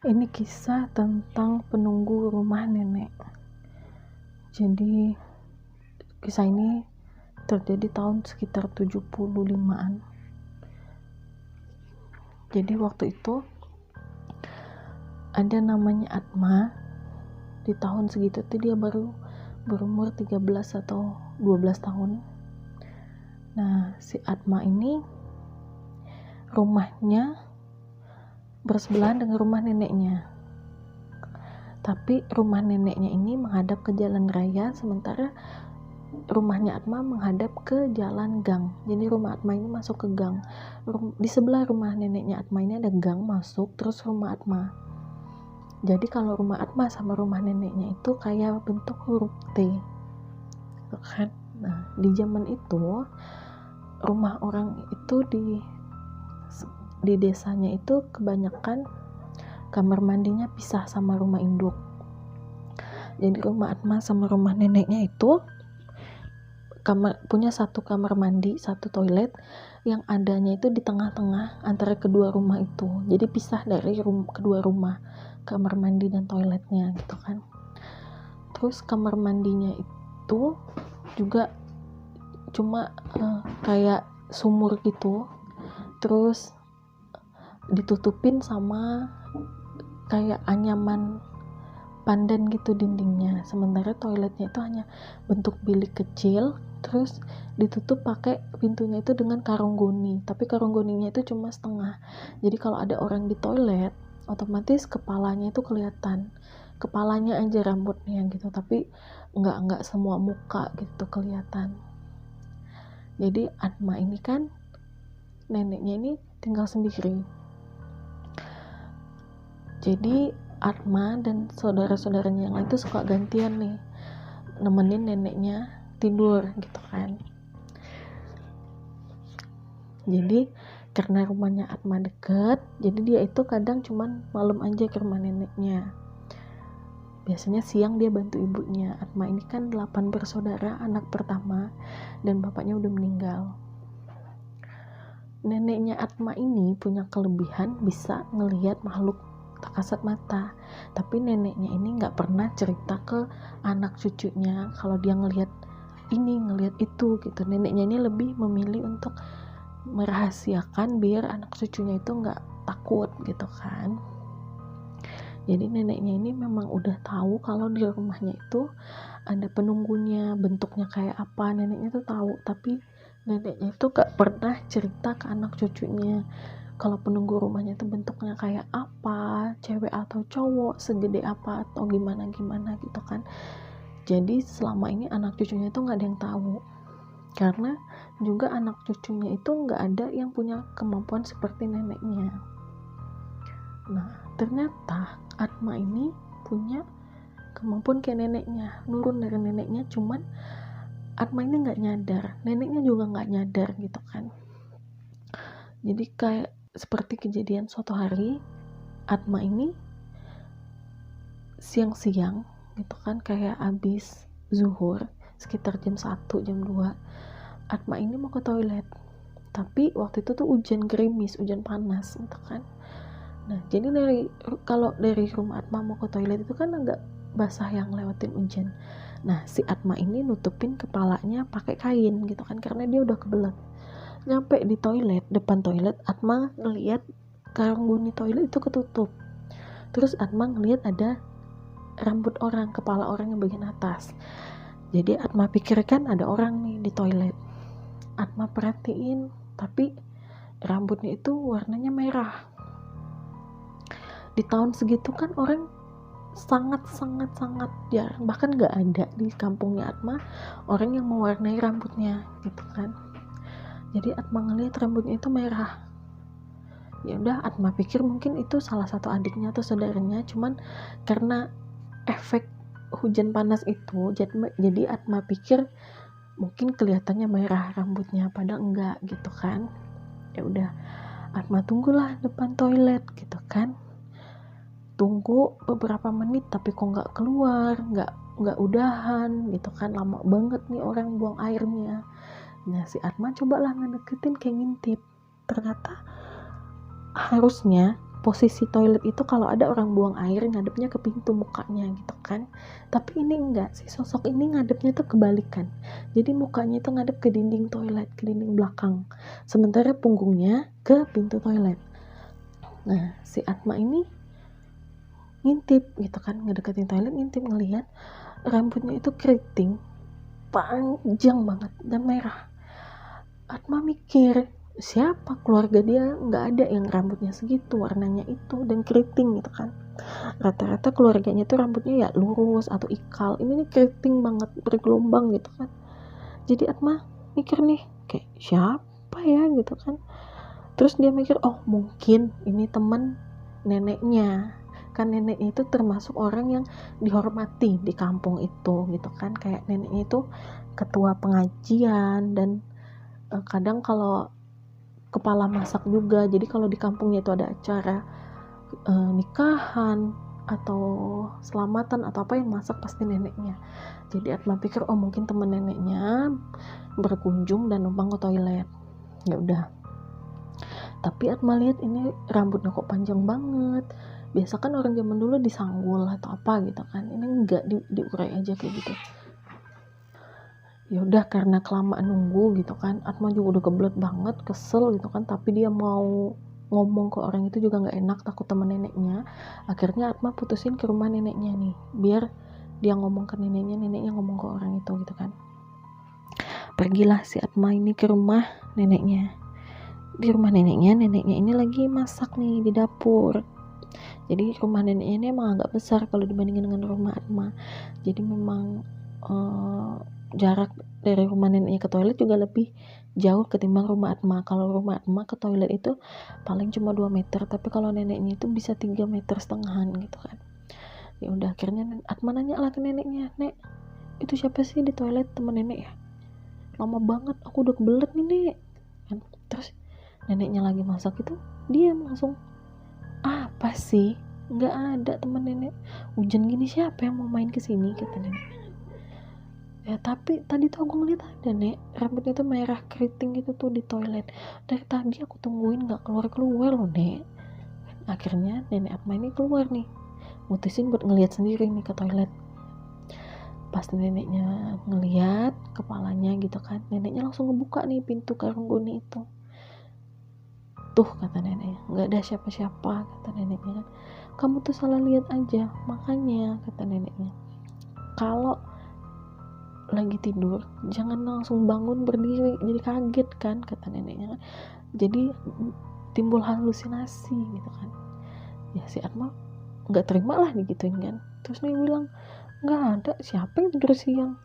Ini kisah tentang penunggu rumah nenek. Jadi kisah ini terjadi tahun sekitar 75-an. Jadi waktu itu ada namanya Atma. Di tahun segitu tuh dia baru berumur 13 atau 12 tahun. Nah, si Atma ini rumahnya bersebelahan dengan rumah neneknya. Tapi rumah neneknya ini menghadap ke jalan raya, sementara rumahnya Atma menghadap ke jalan gang. Jadi rumah Atma ini masuk ke gang. Di sebelah rumah neneknya Atma ini ada gang masuk, terus rumah Atma. Jadi kalau rumah Atma sama rumah neneknya itu kayak bentuk huruf T, kan? Nah, di zaman itu rumah orang itu di desanya itu kebanyakan kamar mandinya pisah sama rumah induk. Jadi rumah Atma sama rumah neneknya itu punya satu kamar mandi, satu toilet yang adanya itu di tengah-tengah antara kedua rumah itu. Jadi pisah dari kedua rumah, kamar mandi dan toiletnya gitu kan. Terus kamar mandinya itu juga cuma kayak sumur gitu. Terus ditutupin sama kayak anyaman pandan gitu dindingnya. Sementara toiletnya itu hanya bentuk bilik kecil, terus ditutup pakai pintunya itu dengan karung goni, tapi karung goninya itu cuma setengah. Jadi kalau ada orang di toilet, otomatis kepalanya itu kelihatan, kepalanya aja rambutnya gitu, tapi nggak semua muka gitu kelihatan. Jadi Atma ini kan neneknya ini tinggal sendiri. Jadi Atma dan saudara-saudaranya yang lain itu suka gantian nih nemenin neneknya tidur gitu kan. Jadi karena rumahnya Atma deket, jadi dia itu kadang cuman malam aja ke rumah neneknya. Biasanya siang dia bantu ibunya. Atma ini kan 8 bersaudara, anak pertama, dan bapaknya udah meninggal. Neneknya Atma ini punya kelebihan bisa ngelihat makhluk tak kasat mata, tapi neneknya ini nggak pernah cerita ke anak cucunya kalau dia ngelihat ini ngelihat itu gitu. Neneknya ini lebih memilih untuk merahasiakan biar anak cucunya itu nggak takut gitu kan. Jadi neneknya ini memang udah tahu kalau di rumahnya itu ada penunggunya, bentuknya kayak apa, neneknya tuh tahu, tapi neneknya itu gak pernah cerita ke anak cucunya kalau penunggu rumahnya itu bentuknya kayak apa, cewek atau cowok, segede apa atau gimana gitu kan. Jadi selama ini anak cucunya itu nggak ada yang tahu, karena juga anak cucunya itu nggak ada yang punya kemampuan seperti neneknya. Nah ternyata Atma ini punya kemampuan kayak neneknya, nurun dari neneknya, cuman Atma ini nggak nyadar, neneknya juga nggak nyadar gitu kan. Jadi kayak seperti kejadian suatu hari Atma ini siang-siang gitu kan, kayak abis zuhur sekitar jam 1, jam 2, Atma ini mau ke toilet, tapi waktu itu tuh hujan gerimis, hujan panas gitu kan. Nah jadi kalau dari rumah Atma mau ke toilet itu kan agak basah yang lewatin hujan. Nah si Atma ini nutupin kepalanya pakai kain gitu kan, karena dia udah kebelet. Nyampe di toilet, depan toilet, Atma ngelihat karung goni toilet itu ketutup. Terus Atma ngelihat ada rambut orang, kepala orang yang bagian atas. Jadi Atma pikirkan ada orang nih di toilet. Atma perhatiin, tapi rambutnya itu warnanya merah. Di tahun segitu kan orang sangat jarang, bahkan nggak ada di kampungnya Atma orang yang mewarnai rambutnya gitu kan. Jadi Atma ngelihat rambutnya itu merah. Ya udah, Atma pikir mungkin itu salah satu adiknya atau saudaranya, cuman karena efek hujan panas itu jadi Atma pikir mungkin kelihatannya merah rambutnya, padahal enggak gitu kan. Ya udah, Atma tunggulah depan toilet gitu kan. Tunggu beberapa menit tapi kok nggak keluar, nggak udahan gitu kan, lama banget nih orang buang airnya. Nah si Atma cobalah ngedeketin kayak ngintip, ternyata harusnya posisi toilet itu kalau ada orang buang air ngadepnya ke pintu mukanya gitu kan, tapi ini enggak, si sosok ini ngadepnya tuh kebalikan, jadi mukanya itu ngadep ke dinding toilet, ke dinding belakang, sementara punggungnya ke pintu toilet. Nah si Atma ini ngintip gitu kan, ngedeketin toilet, ngintip, ngelihat rambutnya itu keriting panjang banget dan merah. Atma mikir, siapa keluarga dia nggak ada yang rambutnya segitu, warnanya itu dan keriting gitu kan. Rata-rata keluarganya tuh rambutnya ya lurus atau ikal, ini nih keriting banget, bergelombang gitu kan. Jadi Atma mikir nih, kayak siapa ya gitu kan. Terus dia mikir, oh mungkin ini teman neneknya, kan neneknya itu termasuk orang yang dihormati di kampung itu gitu kan, kayak neneknya itu ketua pengajian dan kadang kalau kepala masak juga, jadi kalau di kampungnya itu ada acara nikahan atau selamatan atau apa, yang masak pasti neneknya. Jadi Atma pikir, oh mungkin teman neneknya berkunjung dan numpang ke toilet. Ya udah, tapi Atma lihat ini rambutnya kok panjang banget. Biasa kan orang zaman dulu disanggul atau apa gitu kan, ini enggak, diurai aja kayak gitu. Ya udah, karena kelamaan nunggu gitu kan, Atma juga udah kebelet banget, kesel gitu kan, tapi dia mau ngomong ke orang itu juga nggak enak, takut teman neneknya. Akhirnya Atma putusin ke rumah neneknya nih, biar dia ngomong ke neneknya, neneknya ngomong ke orang itu gitu kan. Pergilah si Atma ini ke rumah neneknya. Di rumah neneknya ini lagi masak nih di dapur. Jadi rumah neneknya ini emang agak besar kalau dibandingin dengan rumah Atma. Jadi memang jarak dari rumah neneknya ke toilet juga lebih jauh ketimbang rumah Atma. Kalau rumah Atma ke toilet itu paling cuma 2 meter, tapi kalau neneknya itu bisa 3,5 meter gitu kan. Ya udah, akhirnya Atma nanya lah ke neneknya, "Nek, itu siapa sih di toilet, temen nenek ya? Lama banget, aku udah kebelet nih, Nek." Kan? Terus neneknya lagi masak itu diam langsung. "Apa sih? Nggak ada temen nenek. Hujan gini siapa yang mau main kesini?" kata nenek. Ya tapi tadi tuh aku ngeliat ada, Nek, rambutnya tuh merah keriting gitu tuh di toilet. Dari tadi aku tungguin nggak keluar loh, Nek. Akhirnya nenek Atma ini keluar nih, mutusin buat ngeliat sendiri nih ke toilet. Pas neneknya ngeliat kepalanya gitu kan, neneknya langsung ngebuka nih pintu karung goni itu. "Tuh," kata neneknya, "nggak ada siapa-siapa," kata neneknya kan. "Kamu tuh salah lihat aja, makanya," kata neneknya, "kalau lagi tidur jangan langsung bangun berdiri, jadi kaget kan," kata neneknya kan. Jadi timbul halusinasi gitu kan. Ya si Atma nggak terima lah digituin kan. Terus dia bilang, "nggak ada, siapa yang tidur siang?"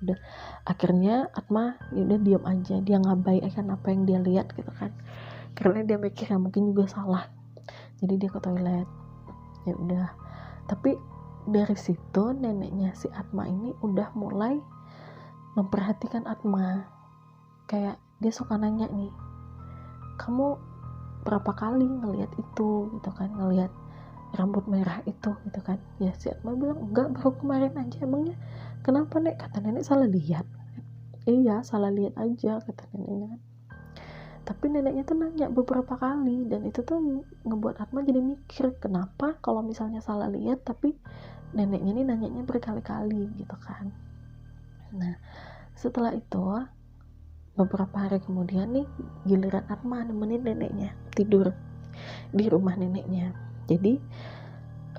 Udah, akhirnya Atma ya udah diam aja, dia ngabaikan apa yang dia lihat gitu kan, karena dia mikir ya mungkin juga salah. Jadi dia ke toilet. Ya udah, tapi dari situ neneknya si Atma ini udah mulai memperhatikan Atma. Kayak dia suka nanya nih, "Kamu berapa kali ngelihat itu?" gitu kan, ngelihat rambut merah itu gitu kan. Ya si Atma bilang, "Enggak, baru kemarin aja." "Emangnya kenapa, Nek?" Kata nenek, "salah lihat." "Iya, salah lihat aja," kata neneknya kan. Tapi neneknya tuh nanya beberapa kali, dan itu tuh ngebuat Atma jadi mikir, kenapa kalau misalnya salah lihat tapi neneknya ini nanyanya berkali-kali gitu kan. Nah setelah itu beberapa hari kemudian nih, giliran Atma nemenin neneknya tidur di rumah neneknya. Jadi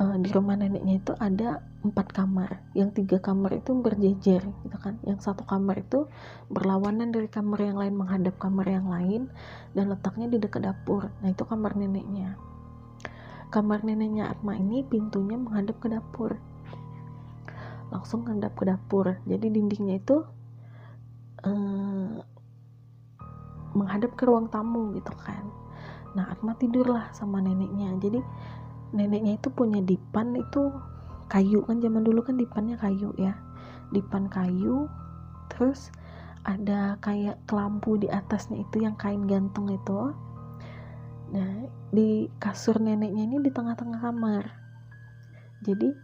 di rumah neneknya itu ada 4 kamar, yang 3 kamar itu berjejer gitu kan, yang 1 kamar itu berlawanan dari kamar yang lain, menghadap kamar yang lain, dan letaknya di dekat dapur. Nah itu kamar neneknya. Kamar neneknya Atma ini pintunya menghadap ke dapur, langsung menghadap ke dapur, jadi dindingnya itu menghadap ke ruang tamu gitu kan. Nah Atma tidurlah sama neneknya. Jadi neneknya itu punya dipan itu kayu kan, zaman dulu kan dipannya kayu ya, dipan kayu, terus ada kayak kelampu di atasnya itu yang kain gantung itu. Nah di kasur neneknya ini di tengah-tengah kamar, jadi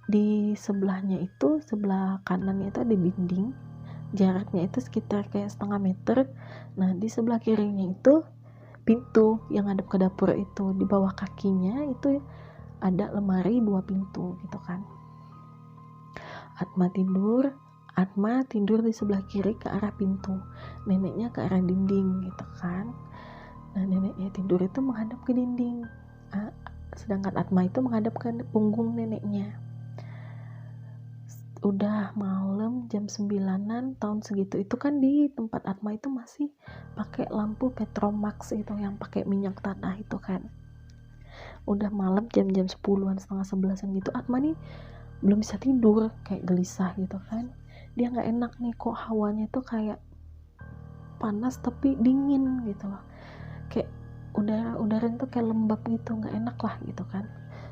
di sebelahnya itu, sebelah kanannya itu ada dinding, jaraknya itu sekitar kayak 0,5 meter. Nah di sebelah kirinya itu pintu yang hadap ke dapur itu. Di bawah kakinya itu ada lemari 2 pintu gitu kan. Atma tidur di sebelah kiri ke arah pintu, neneknya ke arah dinding gitu kan. Nah, neneknya tidur itu menghadap ke dinding, sedangkan Atma itu menghadap ke punggung neneknya. Udah malam jam 9-an tahun segitu, itu kan di tempat Atma itu masih pakai lampu Petromax itu yang pakai minyak tanah itu kan. Udah malam jam-jam 10-an, setengah 11-an gitu, Atma nih belum bisa tidur, kayak gelisah gitu kan. Dia nggak enak nih, kok hawanya tuh kayak panas tapi dingin gitu loh, kayak udara tuh kayak lembab gitu, nggak enak lah gitu kan.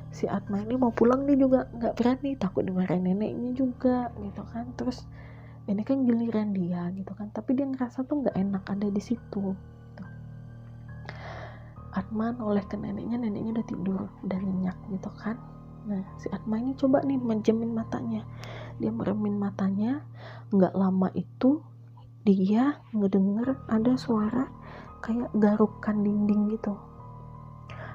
Si Atma ini mau pulang, dia juga nggak berani, takut dimarahin neneknya juga gitu kan. Terus ini kan giliran dia gitu kan, tapi dia ngerasa tuh nggak enak ada di situ gitu. Atma noleh ke neneknya udah tidur, udah nyenyak gitu kan. Nah, si Atma ini coba nih menjemin matanya. Dia meremin matanya. Nggak lama itu dia ngedenger ada suara kayak garukan dinding gitu.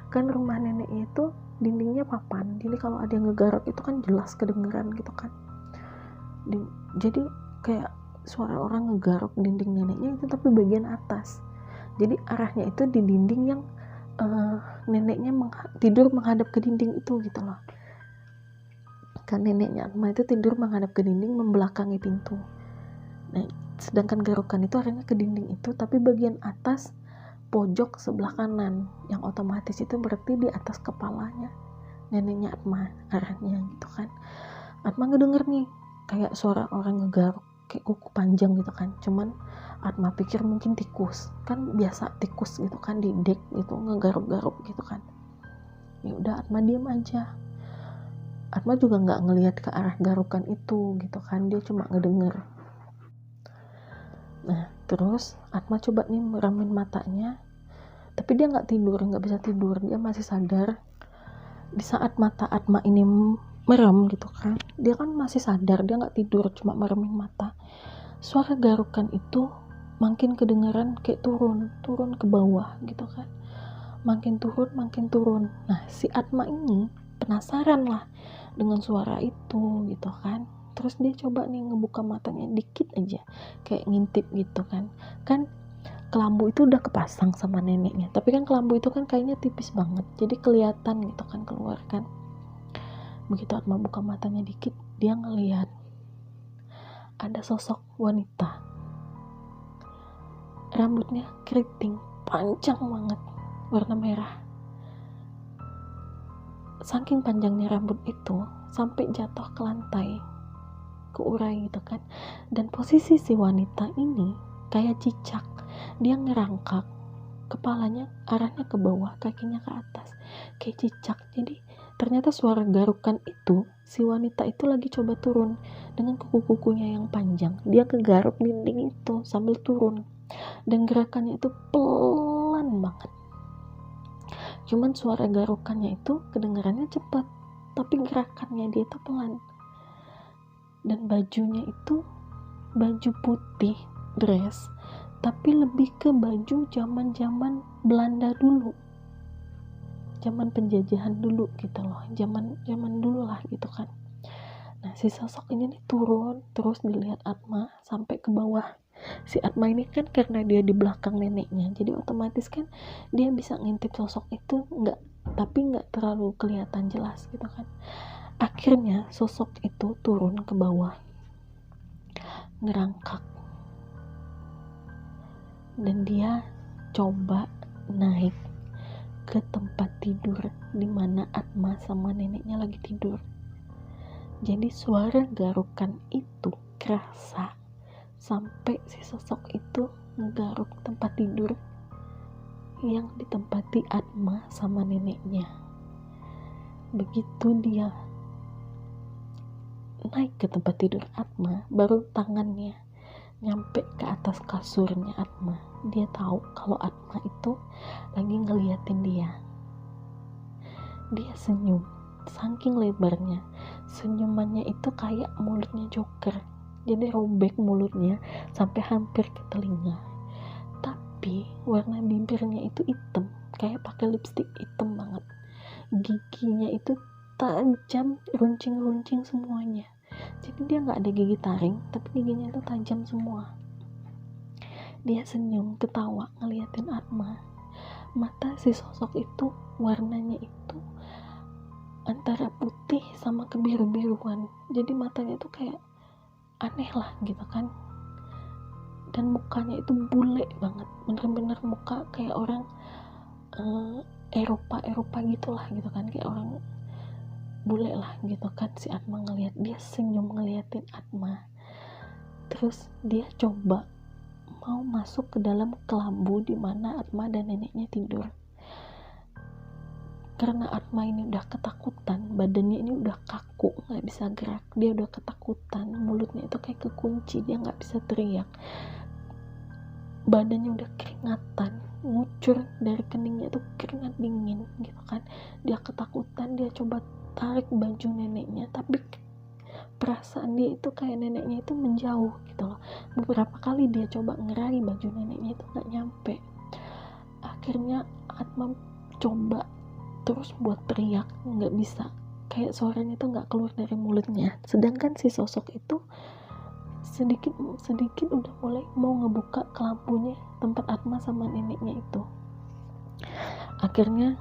Kan rumah neneknya itu dindingnya papan, jadi kalau ada yang ngegaruk itu kan jelas kedengeran gitu kan. Jadi kayak suara orang ngegaruk dinding neneknya itu, tapi bagian atas. Jadi arahnya itu di dinding yang neneknya tidur menghadap ke dinding itu gitu loh. Kan neneknya Atma itu tidur menghadap ke dinding membelakangi pintu. Nah, sedangkan garukan itu arahnya ke dinding itu, tapi bagian atas pojok sebelah kanan, yang otomatis itu berarti di atas kepalanya neneknya Atma arahnya gitu kan. Atma ngedenger nih kayak suara orang ngegaruk kayak kuku panjang gitu kan. Cuman Atma pikir mungkin tikus, kan biasa tikus gitu kan di dek gitu ngegaruk-garuk gitu kan. Ya udah, Atma diam aja. Atma juga nggak ngelihat ke arah garukan itu gitu kan, dia cuma ngedenger. Nah, terus Atma coba nih meramin matanya, tapi dia nggak bisa tidur, dia masih sadar. Di saat mata Atma ini merem gitu kan, dia kan masih sadar, dia nggak tidur, cuma meremin mata. Suara garukan itu makin kedengaran, kayak turun ke bawah gitu kan, makin turun. Nah, si Atma ini penasaran lah dengan suara itu gitu kan. Terus dia coba nih ngebuka matanya dikit aja, kayak ngintip gitu kan kelambu itu udah kepasang sama neneknya, tapi kan kelambu itu kan kayaknya tipis banget, jadi kelihatan gitu kan keluar kan. Begitu Atma buka matanya dikit, dia ngelihat ada sosok wanita, rambutnya keriting panjang banget, warna merah. Saking panjangnya rambut itu sampai jatuh ke lantai, keurai gitu kan. Dan posisi si wanita ini kayak cicak, dia ngerangkak, kepalanya arahnya ke bawah, kakinya ke atas, kayak cicak. Jadi ternyata suara garukan itu, si wanita itu lagi coba turun dengan kuku-kukunya yang panjang. Dia kegaruk dinding itu sambil turun, dan gerakannya itu pelan banget. Cuman suara garukannya itu kedengarannya cepat, tapi gerakannya dia itu pelan. Dan bajunya itu baju putih, dress, tapi lebih ke baju zaman Belanda dulu, zaman penjajahan dulu gitu loh, zaman dulu lah gitu kan. Nah, si sosok ini nih turun, terus dilihat Atma sampai ke bawah. Si Atma ini kan karena dia di belakang neneknya, jadi otomatis kan dia bisa ngintip sosok itu tapi nggak terlalu kelihatan jelas gitu kan. Akhirnya sosok itu turun ke bawah, ngerangkak, dan dia coba naik ke tempat tidur di mana Atma sama neneknya lagi tidur. Jadi suara garukan itu kerasa sampai si sosok itu ngegaruk tempat tidur yang ditempati Atma sama neneknya. Begitu dia naik ke tempat tidur Atma, baru tangannya nyampe ke atas kasurnya Atma, dia tahu kalau Atma itu lagi ngeliatin dia. Dia senyum, saking lebarnya senyumannya itu kayak mulutnya Joker, jadi robek mulutnya sampai hampir ke telinga. tapi warna bibirnya itu hitam, kayak pakai lipstik hitam banget. Giginya itu tajam, runcing-runcing semuanya. Jadi dia nggak ada gigi taring, tapi giginya itu tajam semua. Dia senyum, ketawa ngeliatin Atma. Mata si sosok itu warnanya itu antara putih sama kebiru-biruan. Jadi matanya itu kayak aneh lah gitu kan. Dan mukanya itu bule banget, bener-bener muka kayak orang Eropa gitulah gitu kan, kayak orang bule lah gitu kan. Si Atma ngeliat, dia senyum ngeliatin Atma. Terus dia coba mau masuk ke dalam kelambu di mana Atma dan neneknya tidur. Karena Atma ini udah ketakutan, badannya ini udah kaku, nggak bisa gerak, dia udah ketakutan, mulutnya itu kayak kekunci, dia nggak bisa teriak, badannya udah keringatan, ngucur dari keningnya itu keringat dingin gitu kan. Dia ketakutan, dia coba tarik baju neneknya, tapi perasaan dia itu kayak neneknya itu menjauh gitu loh. Beberapa kali dia coba ngeraih baju neneknya itu nggak nyampe. Akhirnya Atma coba terus buat teriak, nggak bisa, kayak suaranya itu nggak keluar dari mulutnya. Sedangkan si sosok itu sedikit udah mulai mau ngebuka kelambunya tempat Atma sama neneknya itu. Akhirnya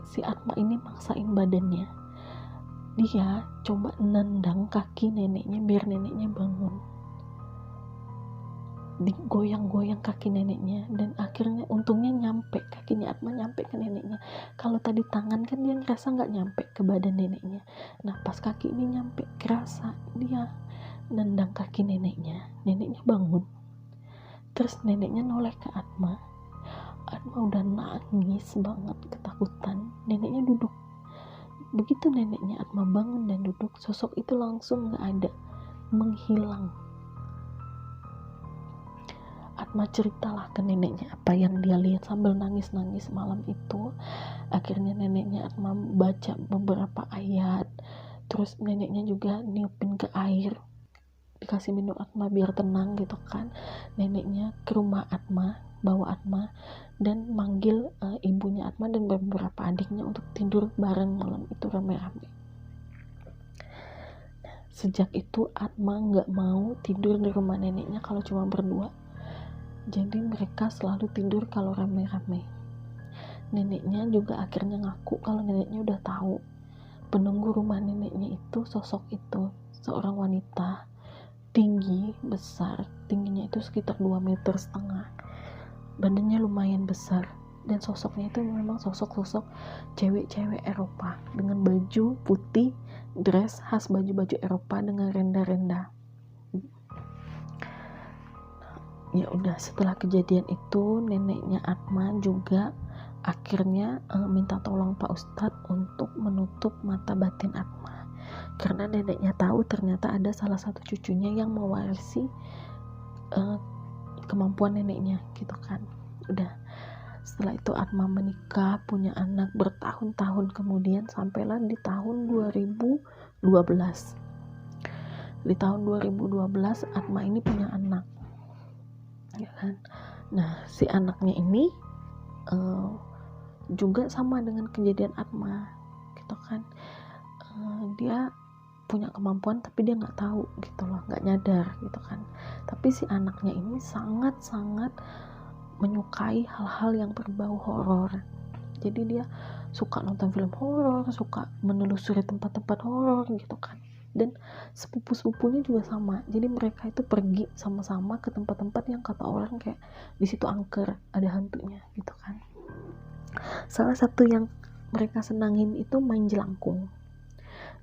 si Atma ini maksain badannya, dia coba nendang kaki neneknya biar neneknya bangun, digoyang-goyang kaki neneknya, dan akhirnya untungnya nyampe, kakinya Atma nyampe ke neneknya. Kalau tadi tangan kan dia ngerasa nggak nyampe ke badan neneknya, nah pas kaki ini nyampe, kerasa. Dia nendang kaki neneknya bangun. Terus neneknya noleh ke Atma udah nangis banget, ketakutan. Neneknya duduk. Begitu neneknya Atma bangun dan duduk, sosok itu langsung gak ada, menghilang. Atma ceritalah ke neneknya apa yang dia lihat sambil nangis-nangis malam itu. Akhirnya neneknya Atma baca beberapa ayat, terus neneknya juga niupin ke air, dikasih minum Atma biar tenang gitu kan. Neneknya ke rumah Atma, bawa Atma dan manggil ibunya Atma dan beberapa adiknya untuk tidur bareng malam itu rame-rame. Sejak itu Atma nggak mau tidur di rumah neneknya kalau cuma berdua, jadi mereka selalu tidur kalau rame-rame. Neneknya juga akhirnya ngaku kalau neneknya udah tahu penunggu rumah neneknya itu sosok itu seorang wanita tinggi, besar, tingginya itu sekitar 2,5 meter, badannya lumayan besar, dan sosoknya itu memang sosok cewek-cewek Eropa dengan baju putih, dress khas baju-baju Eropa dengan renda-renda. Ya udah, setelah kejadian itu neneknya Atma juga akhirnya minta tolong Pak Ustadz untuk menutup mata batin Atma, karena neneknya tahu ternyata ada salah satu cucunya yang mewarisi kemampuan neneknya gitu kan. Udah, setelah itu Atma menikah, punya anak bertahun-tahun kemudian, sampailah di tahun 2012. Di tahun 2012 Atma ini punya anak ya kan. Nah, si anaknya ini juga sama dengan kejadian Atma gitu kan. Dia punya kemampuan tapi dia nggak tahu gitu loh, nggak nyadar gitu kan. Tapi si anaknya ini sangat-sangat menyukai hal-hal yang berbau horor. Jadi dia suka nonton film horor, suka menelusuri tempat-tempat horor gitu kan. Dan sepupu-sepupunya juga sama. Jadi mereka itu pergi sama-sama ke tempat-tempat yang kata orang kayak di situ angker, ada hantunya gitu kan. Salah satu yang mereka senangin itu main jelangkung.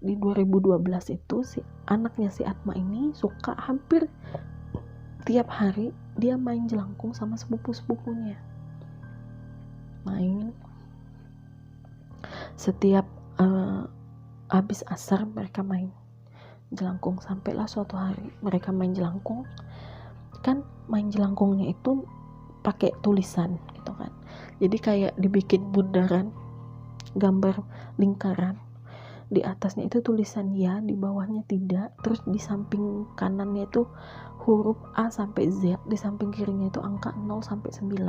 Di 2012 itu si anaknya si Atma ini suka hampir tiap hari dia main jelangkung sama sepupu-sepupunya. Main setiap habis asar mereka main jelangkung. Sampailah suatu hari mereka main jelangkung, kan main jelangkungnya itu pakai tulisan gitu kan. Jadi kayak dibikin bundaran, gambar lingkaran, di atasnya itu tulisan ya, di bawahnya tidak, terus di samping kanannya itu huruf A sampai Z, di samping kirinya itu angka 0 sampai 9.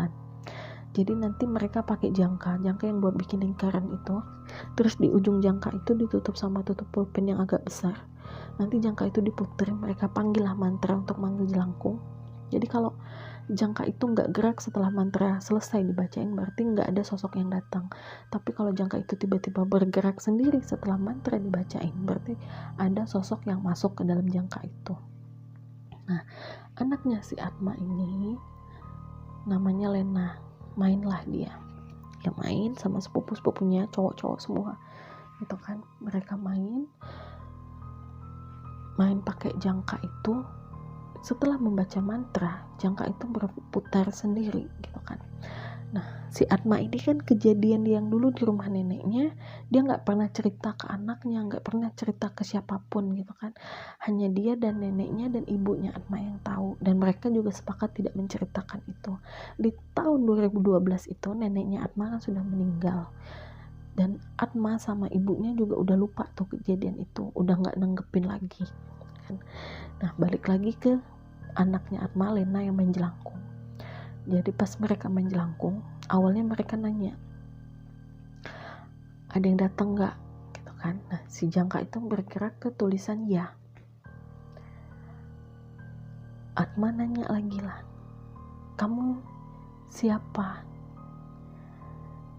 Jadi nanti mereka pakai jangka yang buat bikin lingkaran itu, terus di ujung jangka itu ditutup sama tutup pulpen yang agak besar. Nanti jangka itu diputer, mereka panggil lah mantra untuk manggil jelangkung. Jadi kalau jangka itu nggak gerak setelah mantra selesai dibacain, berarti nggak ada sosok yang datang. Tapi kalau jangka itu tiba-tiba bergerak sendiri setelah mantra dibacain, berarti ada sosok yang masuk ke dalam jangka itu. Nah, anaknya si Atma ini namanya Lena. Mainlah dia main sama sepupu-sepupunya, cowok-cowok semua gitu kan. Mereka main pakai jangka itu. Setelah membaca mantra, jangka itu berputar sendiri gitu kan. Nah, si Atma ini kan kejadian yang dulu di rumah neneknya, dia nggak pernah cerita ke anaknya, nggak pernah cerita ke siapapun gitu kan. Hanya dia dan neneknya dan ibunya Atma yang tahu, dan mereka juga sepakat tidak menceritakan itu. Di tahun 2012 itu neneknya Atma kan sudah meninggal, dan Atma sama ibunya juga udah lupa tuh kejadian itu, udah nggak nanggepin lagi kan. Nah, balik lagi ke anaknya Atma, Lena, yang main jelangkung. Jadi pas mereka main jelangkung, awalnya mereka nanya, ada yang datang nggak gitu kan. Nah, si jangka itu bergerak ke tulisan ya. Atma nanya lagi lah, kamu siapa?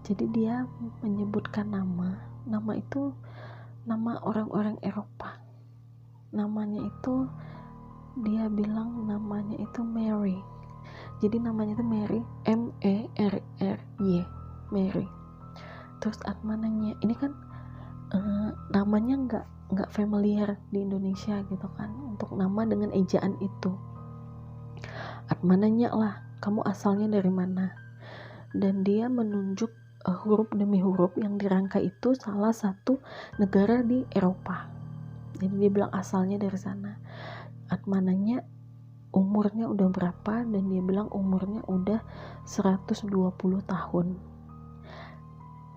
Jadi dia menyebutkan nama itu nama orang-orang Eropa. Namanya itu, dia bilang namanya itu Mary. Jadi namanya itu Mary, M-E-R-R-Y, Mary. Terus Atma nanya, ini kan namanya nggak familiar di Indonesia gitu kan, untuk nama dengan ejaan itu. Atma nanya lah, kamu asalnya dari mana? Dan dia menunjuk huruf demi huruf yang dirangkai itu salah satu negara di Eropa. Jadi dia bilang asalnya dari sana. Atma nanya umurnya udah berapa, dan dia bilang umurnya udah 120 tahun.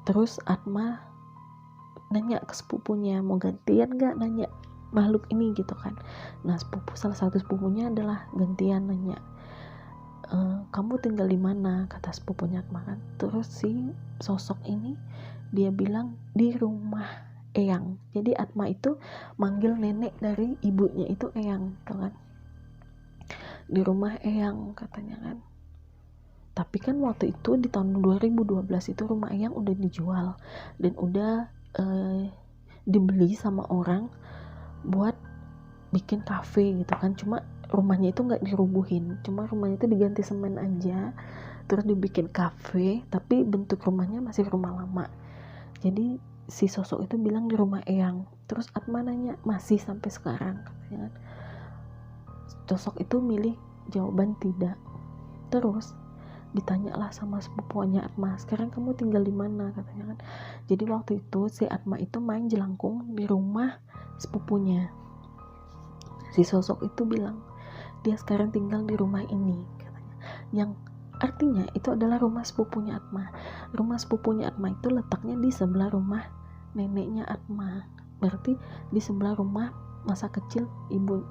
Terus Atma nanya ke sepupunya, mau gantian gak nanya makhluk ini gitu kan. Nah, salah satu sepupunya adalah gantian nanya, kamu tinggal di mana, kata sepupunya Atma kan. Terus si sosok ini dia bilang di rumah Eyang. Jadi Atma itu manggil nenek dari ibunya itu Eyang gitu kan. Di rumah Eyang katanya kan. Tapi kan waktu itu di tahun 2012 itu rumah Eyang udah dijual dan udah dibeli sama orang buat bikin kafe gitu kan. Cuma rumahnya itu nggak dirubuhin, cuma rumahnya itu diganti semen aja, terus dibikin kafe, tapi bentuk rumahnya masih rumah lama. Jadi si sosok itu bilang di rumah Eyang. Terus Atma nanya, masih sampai sekarang katanya kan. Sosok itu milih jawaban tidak. Terus ditanyalah sama sepupunya Atma, sekarang kamu tinggal di mana katanya kan. Jadi waktu itu si Atma itu main jelangkung di rumah sepupunya. Si sosok itu bilang dia sekarang tinggal di rumah ini katanya, yang artinya itu adalah rumah sepupunya Atma. Rumah sepupunya Atma itu letaknya di sebelah rumah neneknya Atma, berarti di sebelah rumah masa kecil ibu,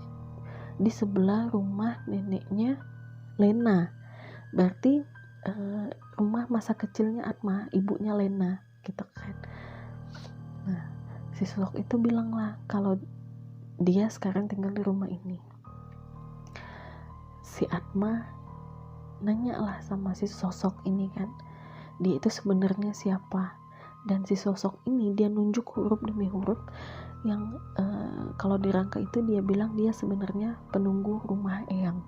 di sebelah rumah neneknya Lena, berarti rumah masa kecilnya Atma, ibunya Lena gitu kan. Nah, si sosok itu bilang lah kalau dia sekarang tinggal di rumah ini. Si Atma nanya lah sama si sosok ini kan, dia itu sebenarnya siapa. Dan si sosok ini dia nunjuk huruf demi huruf yang kalau dirangka itu dia bilang dia sebenarnya penunggu rumah Eyang.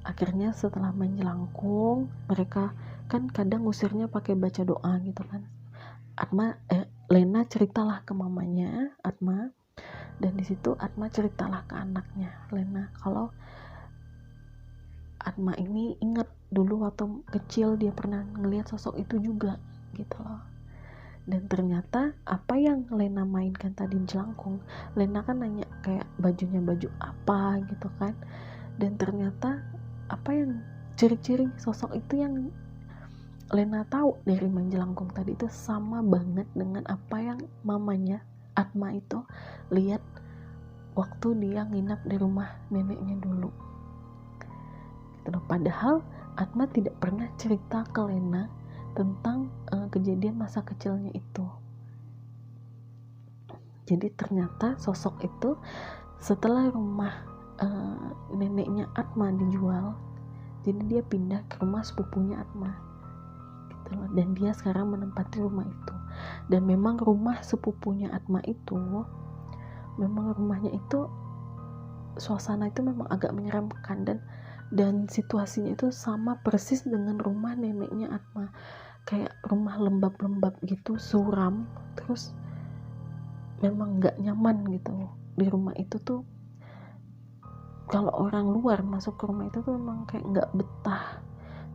Akhirnya setelah main jelangkung, mereka kan kadang ngusirnya pakai baca doa gitu kan. Lena ceritalah ke mamanya Atma, dan di situ Atma ceritalah ke anaknya Lena kalau Atma ini ingat dulu waktu kecil dia pernah ngelihat sosok itu juga gitu loh. Dan ternyata apa yang Lena mainkan tadi jelangkung, Lena kan nanya kayak bajunya baju apa gitu kan. Dan ternyata apa yang ciri-ciri sosok itu yang Lena tahu dari main jelangkung tadi itu sama banget dengan apa yang mamanya Atma itu lihat waktu dia nginap di rumah neneknya dulu. Padahal Atma tidak pernah cerita ke Lena tentang kejadian masa kecilnya itu. Jadi ternyata sosok itu setelah rumah neneknya Atma dijual, jadi dia pindah ke rumah sepupunya Atma gitu loh. Dan dia sekarang menempati rumah itu. Dan memang rumah sepupunya Atma itu, memang rumahnya itu suasana itu memang agak menyeramkan, dan situasinya itu sama persis dengan rumah neneknya Atma, kayak rumah lembab-lembab gitu, suram, terus memang nggak nyaman gitu di rumah itu tuh. Kalau orang luar masuk ke rumah itu tuh memang kayak nggak betah,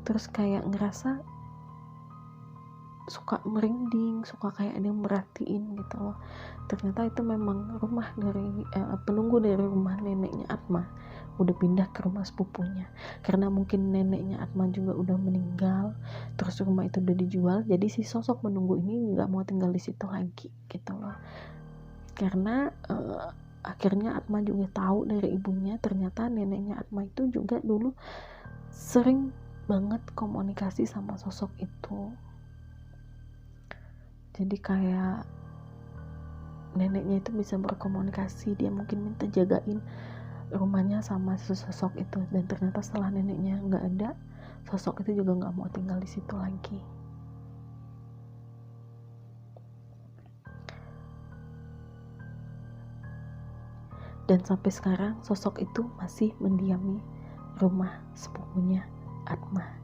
terus kayak ngerasa suka merinding, suka kayak ada yang merhatiin gitu loh. Ternyata itu memang rumah dari penunggu dari rumah neneknya Atma, udah pindah ke rumah sepupunya. Karena mungkin neneknya Atma juga udah meninggal, terus rumah itu udah dijual, jadi si sosok penunggu ini nggak mau tinggal di situ lagi gitu loh. Karena akhirnya Atma juga tahu dari ibunya, ternyata neneknya Atma itu juga dulu sering banget komunikasi sama sosok itu. Jadi kayak neneknya itu bisa berkomunikasi, dia mungkin minta jagain rumahnya sama sosok itu. Dan ternyata setelah neneknya nggak ada, sosok itu juga nggak mau tinggal di situ lagi. Dan sampai sekarang sosok itu masih mendiami rumah sepupunya Atma.